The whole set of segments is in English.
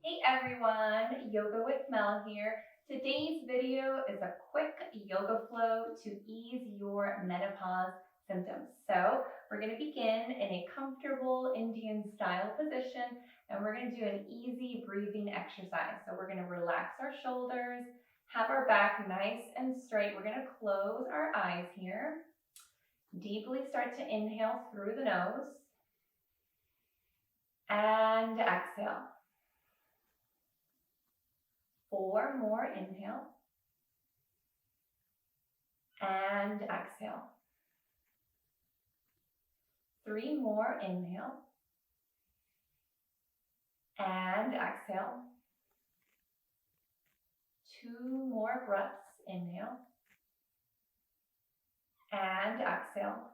Hey everyone, Yoga with Mel here. Today's video is a quick yoga flow to ease your menopause symptoms. So we're going to begin in a comfortable Indian style position and we're going to do an easy breathing exercise. So we're going to relax our shoulders, have our back nice and straight. We're going to close our eyes here. Deeply start to inhale through the nose and exhale. 4 more, inhale and exhale. 3 more, inhale and exhale. 2 more breaths, inhale and exhale.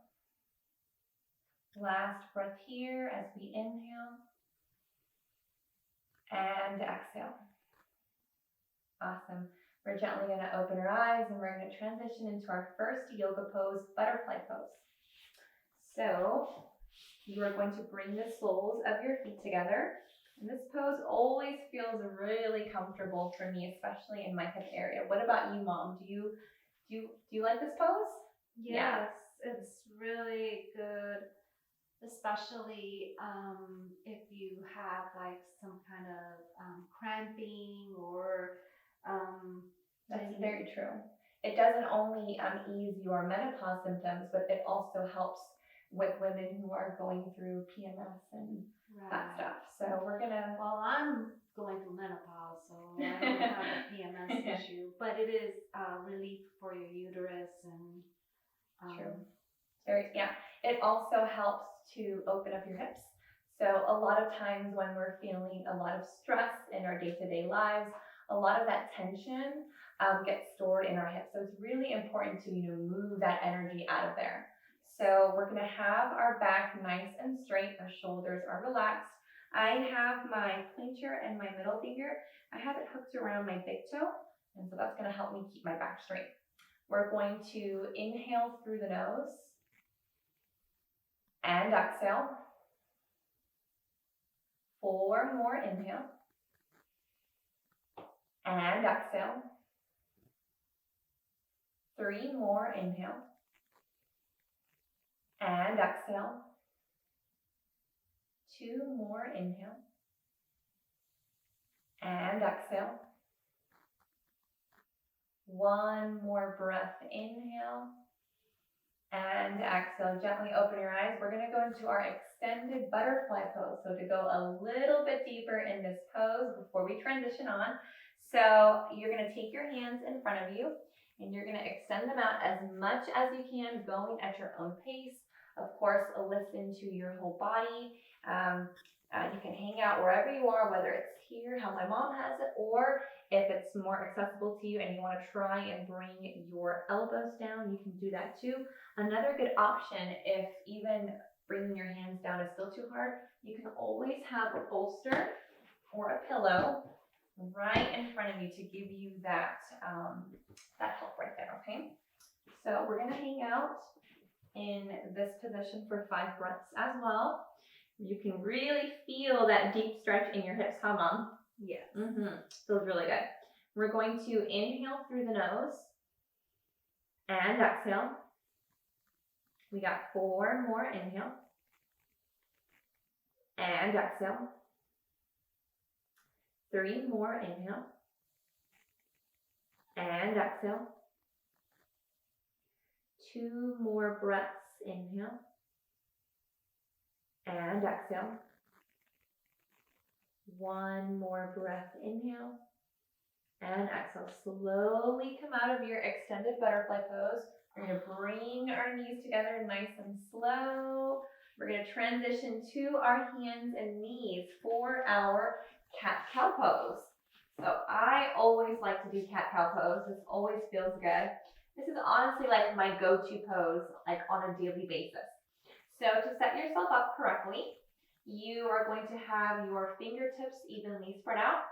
Last breath here as we inhale and exhale. Awesome. We're gently going to open our eyes and we're going to transition into our first yoga pose, butterfly pose. So you are going to bring the soles of your feet together. And this pose always feels really comfortable for me, especially in my hip area. What about you, Mom? Do you like this pose? Yes, it's really good, especially if you have like some kind of cramping or That's very true. It doesn't only ease your menopause symptoms, but it also helps with women who are going through PMS and that stuff. So we're gonna. Well, I'm going through menopause, so I don't have a PMS issue, but it is relief for your uterus and. True. It also helps to open up your hips. So a lot of times when we're feeling a lot of stress in our day-to-day lives, a lot of that tension gets stored in our hips. So it's really important to move that energy out of there. So we're going to have our back nice and straight. Our shoulders are relaxed. I have my pointer and my middle finger. I have it hooked around my big toe, and so that's going to help me keep my back straight. We're going to inhale through the nose and exhale. 4 more, inhale and exhale. 3 more, inhale and exhale. 2 more, inhale and exhale. 1 more breath, inhale and exhale. Gently open your eyes. We're going to go into our extended butterfly pose. So to go a little bit deeper in this pose before we transition on. So you're going to take your hands in front of you and you're going to extend them out as much as you can, going at your own pace. Of course, listen to your whole body. You can hang out wherever you are, whether it's here, how my mom has it, or if it's more accessible to you and you want to try and bring your elbows down, you can do that too. Another good option, if even bringing your hands down is still too hard, you can always have a bolster or a pillow right in front of you to give you that help right there, okay? So we're going to hang out in this position for 5 breaths as well. You can really feel that deep stretch in your hips, huh, Mom? Yes. Feels really good. We're going to inhale through the nose and exhale. We got 4 more, inhale and exhale. 3 more, inhale and exhale. 2 more breaths, inhale and exhale. 1 more breath, inhale and exhale. Slowly come out of your extended butterfly pose. We're going to bring our knees together nice and slow. We're going to transition to our hands and knees for our cat-cow pose. So I always like to do cat-cow pose. This always feels good. This is honestly like my go-to pose, like on a daily basis. So to set yourself up correctly, you are going to have your fingertips evenly spread out.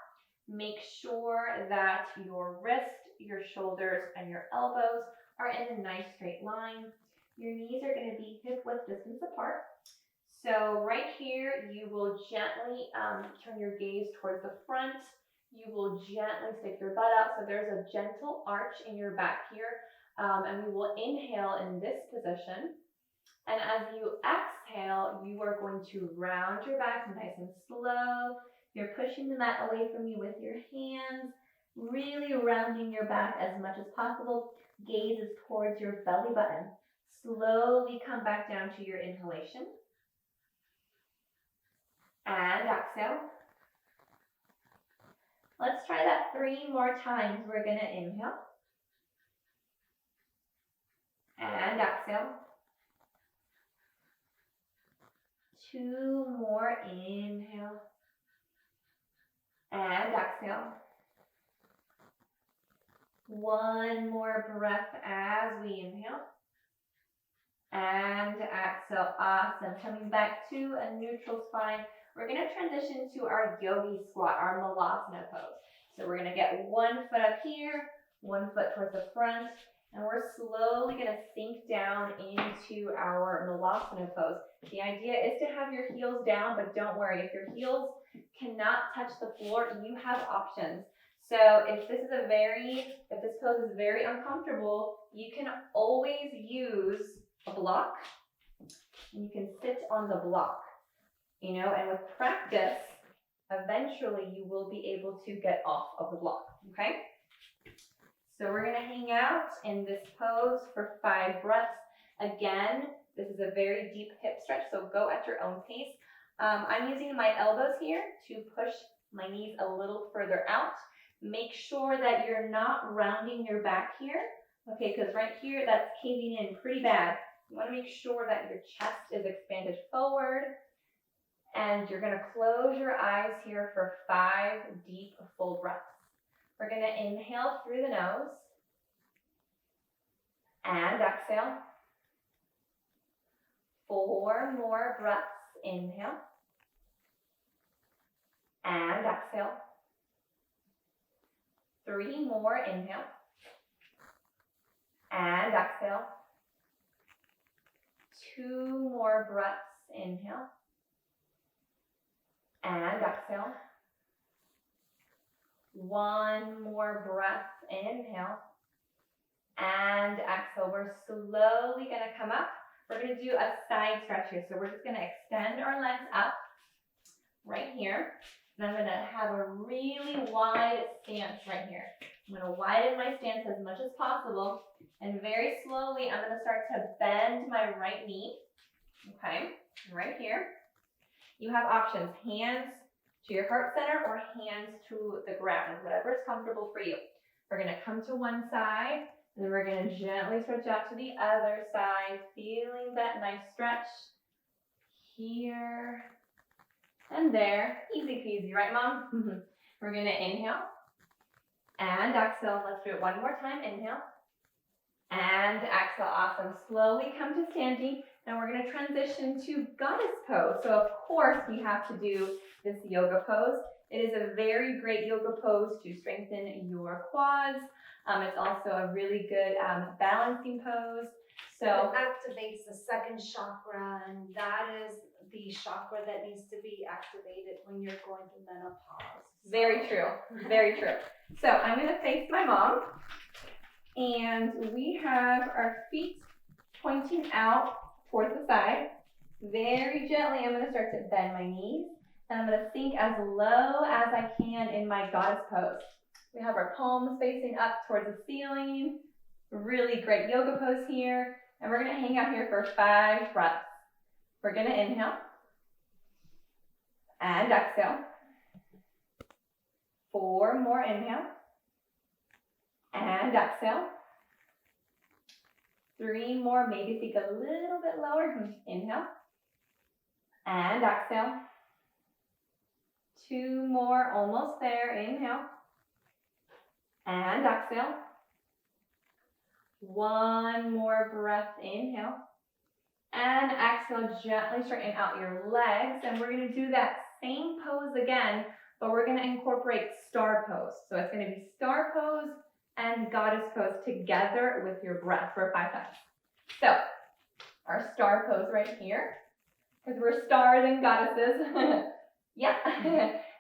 Make sure that your wrist, your shoulders, and your elbows are in a nice straight line. Your knees are going to be hip width distance apart. So right here, you will gently turn your gaze towards the front. You will gently stick your butt out. So there's a gentle arch in your back here. And we will inhale in this position. And as you exhale, you are going to round your back nice and slow. You're pushing the mat away from you with your hands, really rounding your back as much as possible. Gaze is towards your belly button. Slowly come back down to your inhalation. And exhale. Let's try that 3 more times. We're going to inhale. And exhale. 2 more, inhale. And exhale. 1 more breath as we inhale. And exhale. Awesome. Coming back to a neutral spine. We're going to transition to our Yogi Squat, our Malasana pose. So we're going to get 1 foot up here, 1 foot towards the front, and we're slowly going to sink down into our Malasana pose. The idea is to have your heels down, but don't worry, if your heels cannot touch the floor, you have options. So if this pose is very uncomfortable, you can always use a block. You can sit on the block, and with practice, eventually you will be able to get off of the block, okay? So we're gonna hang out in this pose for 5 breaths. Again, this is a very deep hip stretch, so go at your own pace. I'm using my elbows here to push my knees a little further out. Make sure that you're not rounding your back here, okay, because right here, that's caving in pretty bad. You wanna make sure that your chest is expanded forward, and you're gonna close your eyes here for 5 deep, full breaths. We're gonna inhale through the nose, and exhale. 4 more breaths, inhale, and exhale. 3 more, inhale, and exhale. 2 more breaths, inhale, and exhale. 1 more breath, inhale, and exhale. We're slowly gonna come up. We're gonna do a side stretch here. So we're just gonna extend our legs up right here. And I'm gonna have a really wide stance right here. I'm gonna widen my stance as much as possible. And very slowly, I'm gonna start to bend my right knee. Okay, right here. You have options, hands to your heart center or hands to the ground, whatever is comfortable for you. We're gonna come to one side, and then we're gonna gently stretch out to the other side, feeling that nice stretch here and there. Easy peasy, right, Mom? We're gonna inhale and exhale. Let's do it 1 more time. Inhale and exhale. Awesome. Slowly come to standing. Now we're going to transition to goddess pose. So of course we have to do this yoga pose. It is a very great yoga pose to strengthen your quads. It's also a really good balancing pose. So it activates the 2nd chakra, and that is the chakra that needs to be activated when you're going through menopause. Very true. Very true. So I'm going to face my mom, and we have our feet pointing out towards the side. Very gently, I'm going to start to bend my knees, and I'm going to sink as low as I can in my goddess pose. We have our palms facing up towards the ceiling. Really great yoga pose here. And we're going to hang out here for 5 breaths. We're going to inhale and exhale. 4 more, inhale and exhale. 3 more, maybe sink a little bit lower. Inhale and exhale. 2 more, almost there. Inhale and exhale. 1 more breath. Inhale and exhale. Gently straighten out your legs, and we're going to do that same pose again, but we're going to incorporate star pose. So it's going to be star pose and goddess pose together with your breath for 5 times. So our star pose right here because we're stars and goddesses. Yeah.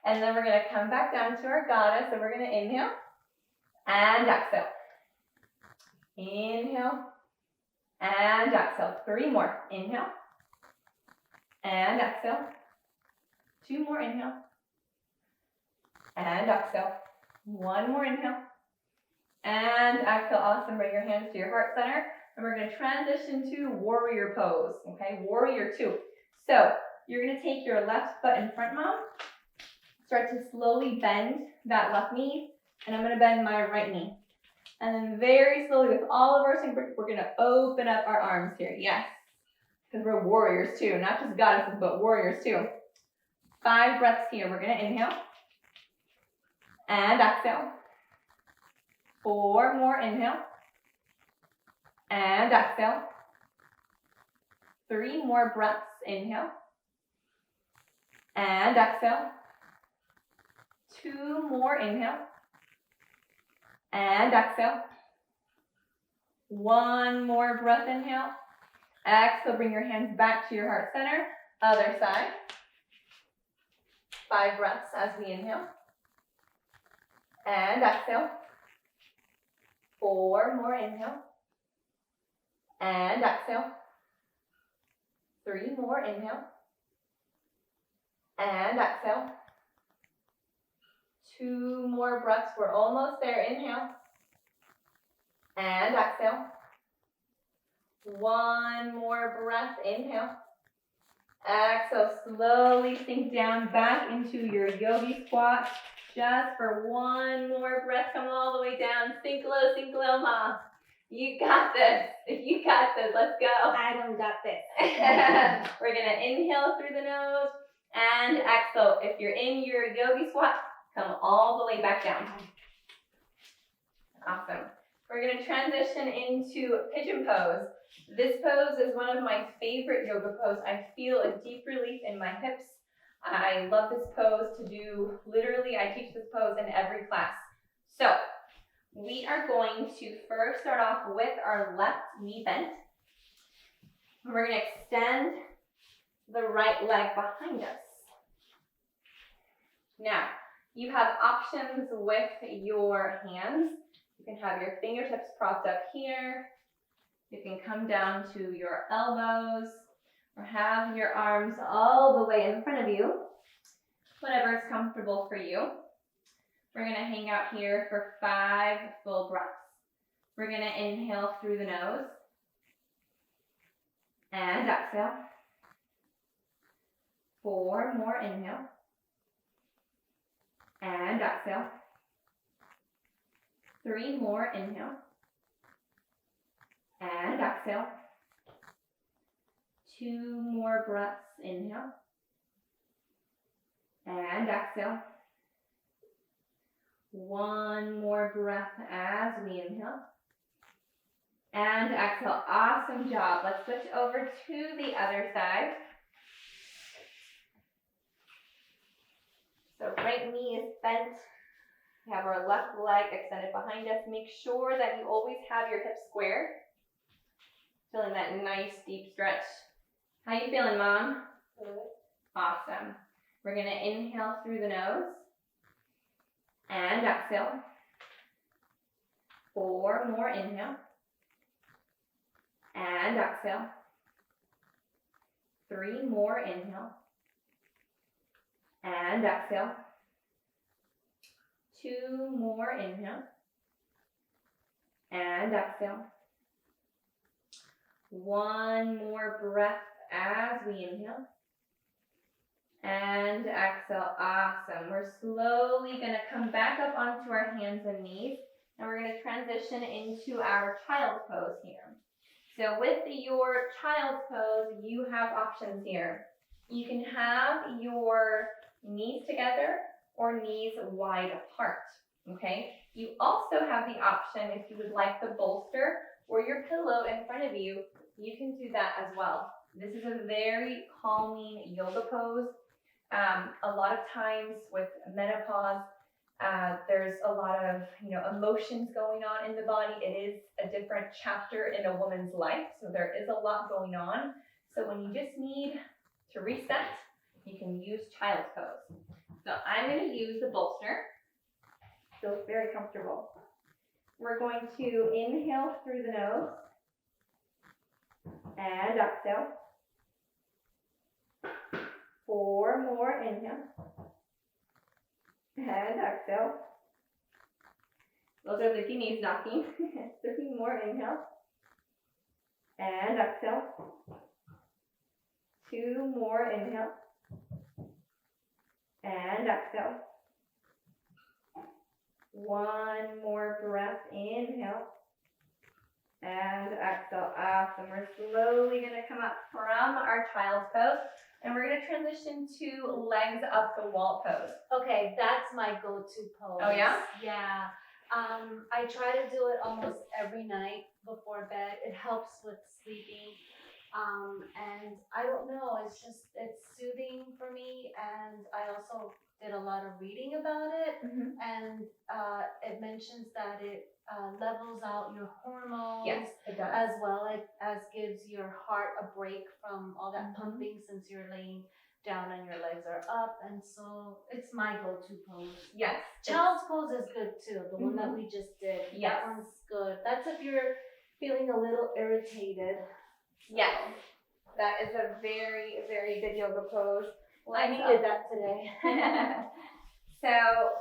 And then we're going to come back down to our goddess, and we're going to inhale and exhale. Inhale and exhale. 3 more. Inhale and exhale. 2 more. Inhale and exhale. 1 more inhale and exhale. Awesome. Bring your hands to your heart center, and we're going to transition to warrior pose. Okay, warrior 2. So you're going to take your left foot in front, Mom. Start to slowly bend that left knee, and I'm going to bend my right knee. And then very slowly, with all of our strength, we're going to open up our arms here. Yes, because we're warriors too, not just goddesses, but warriors too. 5 breaths here. We're going to inhale and exhale. 4 more. Inhale and exhale. 3 more breaths. Inhale and exhale. 2 more. Inhale and exhale. 1 more breath. Inhale. Exhale. Bring your hands back to your heart center. Other side. 5 breaths as we inhale and exhale. 4 more. Inhale and exhale. 3 more. Inhale and exhale. 2 more breaths. We're almost there. Inhale and exhale. 1 more breath. Inhale. Exhale. Slowly sink down back into your yogi squat. Just for 1 more breath. Come all the way down. Sink low, Ma. You got this. You got this. Let's go. I don't got this. We're going to inhale through the nose and exhale. If you're in your yogi squat, come all the way back down. Awesome. We're going to transition into pigeon pose. This pose is one of my favorite yoga poses. I feel a deep relief in my hips. I love this pose to do. Literally, I teach this pose in every class. So we are going to first start off with our left knee bent. We're going to extend the right leg behind us. Now, you have options with your hands. You can have your fingertips propped up here. You can come down to your elbows or have your arms all the way in front of you. Whatever is comfortable for you. We're going to hang out here for 5 full breaths. We're going to inhale through the nose and exhale. 4 more. Inhale and exhale. 3 more. Inhale and exhale. 2 more breaths. Inhale and exhale. 1 more breath as we inhale and exhale. Awesome job. Let's switch over to the other side. So right knee is bent. We have our left leg extended behind us. Make sure that you always have your hips square. Feeling that nice deep stretch. How you feeling, Mom? Good. Awesome. We're going to inhale through the nose and exhale. 4 more. Inhale and exhale. 3 more. Inhale and exhale. 2 more. Inhale and exhale. 1 more breath as we inhale and exhale. Awesome. We're slowly going to come back up onto our hands and knees, and we're going to transition into our child's pose here. So with your child's pose, you have options here. You can have your knees together or knees wide apart, okay? You also have the option, if you would like the bolster or your pillow in front of you, you can do that as well. This is a very calming yoga pose. A lot of times with menopause, there's a lot of emotions going on in the body. It is a different chapter in a woman's life, so there is a lot going on. So when you just need To reset, you can use child's pose. So I'm going to use the bolster. Feels very comfortable. We're going to inhale through the nose and exhale. 4 more, inhale and exhale. Those are the knees knocking. 3 more, inhale and exhale. 2 more, inhale and exhale. 1 more breath, inhale and exhale. Awesome. We're slowly going to come up from our child's pose, and we're going to transition to legs up the wall pose. Okay, that's my go-to pose. Oh, yeah? Yeah. I try to do it almost every night before bed. It helps with sleeping. And I don't know, it's soothing for me, and I also did a lot of reading about it, and it mentions that it levels out your hormones. Yes, it does. As well as gives your heart a break from all that pumping, since you're laying down and your legs are up, and so it's my go-to pose. Yes. Child's pose is good too, the one that we just did. Yes. That one's good. That's if you're feeling a little irritated. Yes. That is a very, very good yoga pose. Well, I needed that today. So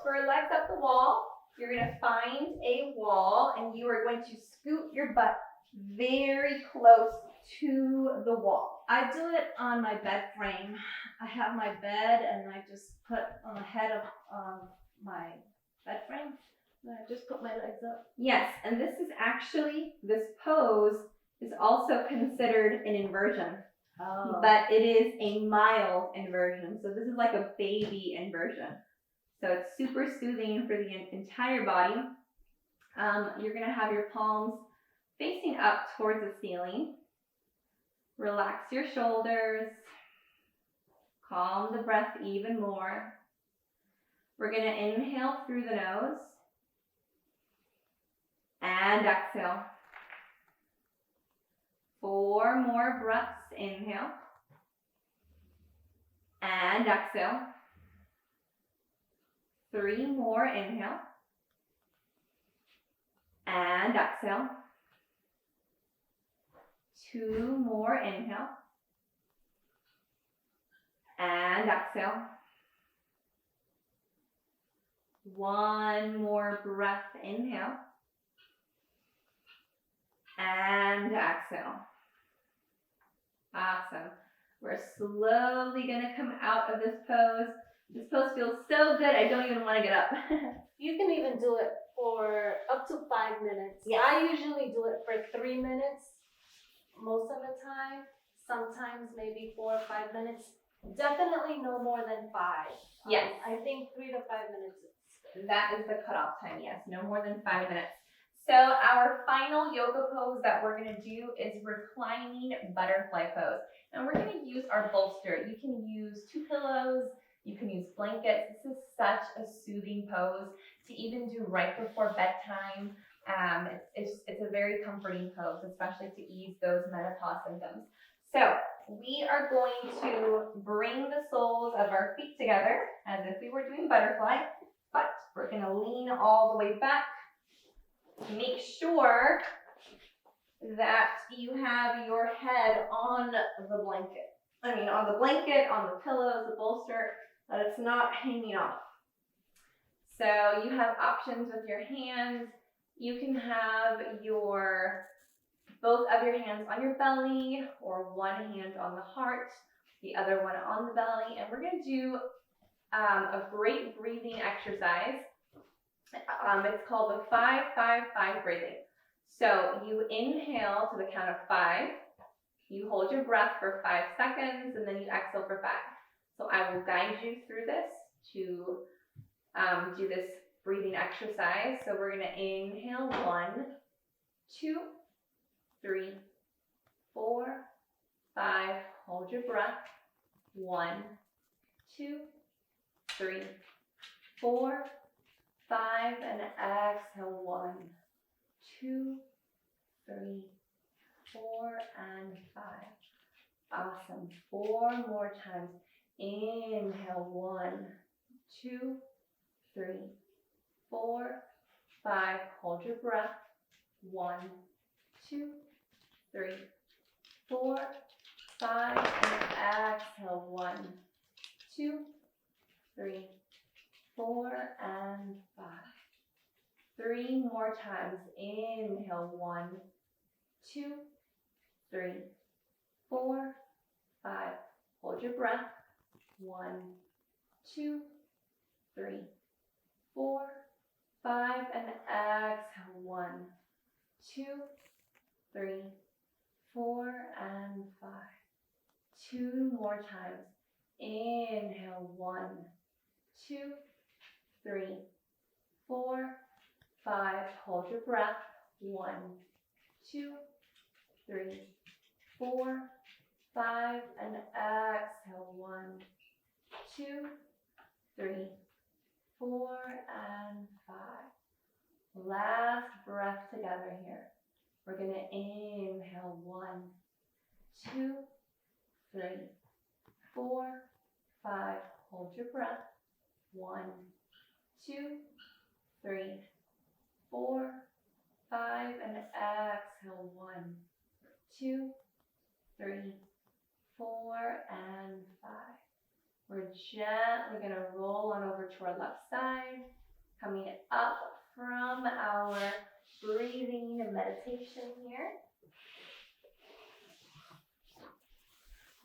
for legs up the wall, you're going to find a wall and you are going to scoot your butt very close to the wall. I do it on my bed frame. I have my bed and I just put on the head of my bed frame. And I just put my legs up. Yes, and this pose is also considered an inversion. Oh. But it is a mild inversion. So this is like a baby inversion. So it's super soothing for the entire body. You're going to have your palms facing up towards the ceiling. Relax your shoulders. Calm the breath even more. We're going to inhale through the nose and exhale. 4 more breaths. Inhale and exhale. 3 more. Inhale and exhale. 2 more. Inhale and exhale. 1 more breath. Inhale and exhale. Awesome. We're slowly going to come out of this pose. This pose feels so good, I don't even want to get up. You can even do it for up to 5 minutes. Yes. I usually do it for 3 minutes most of the time. Sometimes maybe 4 or 5 minutes. Definitely no more than 5. Yes. I think 3 to 5 minutes is good. That is the cutoff time, yes. No more than 5 minutes. So our final yoga pose that we're going to do is reclining butterfly pose. And we're going to use our bolster. You can use 2 pillows. You can use blankets. This is such a soothing pose to even do right before bedtime. It's a very comforting pose, especially to ease those menopause symptoms. So we are going to bring the soles of our feet together as if we were doing butterfly, but we're going to lean all the way back. Make sure that you have your head on the blanket. On the blanket, on the pillows, the bolster, that it's not hanging off. So you have options with your hands. You can have both of your hands on your belly or one hand on the heart, the other one on the belly. And we're going to do a great breathing exercise. It's called the 5-5-5 breathing. So you inhale to the count of 5. You hold your breath for 5 seconds, and then you exhale for 5. So I will guide you through this to do this breathing exercise. So we're going to inhale 1, 2, 3, 4, 5. Hold your breath. 1, 2, 3, 4, 5, and exhale. 1, 2, 3, 4, and 5. Awesome. 4 more times. Inhale, 1, 2, 3, 4, 5. Hold your breath. 1, 2, 3, 4, 5. And exhale. 1, 2, 3, 4, and 5. 3 more times. Inhale. 1, 2, 3, 4, 5. Hold your breath. 1, 2, 3, 4, 5. And exhale. 1, 2, 3, 4, and 5. 2 more times. Inhale. 1, 2, 3, 4, 5. Hold your breath. 1, 2, 3, 4, 5. And exhale. 1, 2, 3, 4, and 5. Last breath together here. We're going to inhale. 1, 2, 3, 4, 5. Hold your breath. 1, 2, 3, 4, 5. And exhale. 1, 2, 3, 4, and 5. We're gently going to roll on over to our left side, coming up from our breathing and meditation here.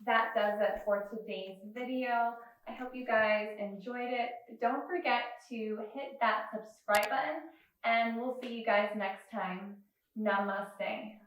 That does it for today's video. I hope you guys enjoyed it. Don't forget to hit that subscribe button, and we'll see you guys next time. Namaste.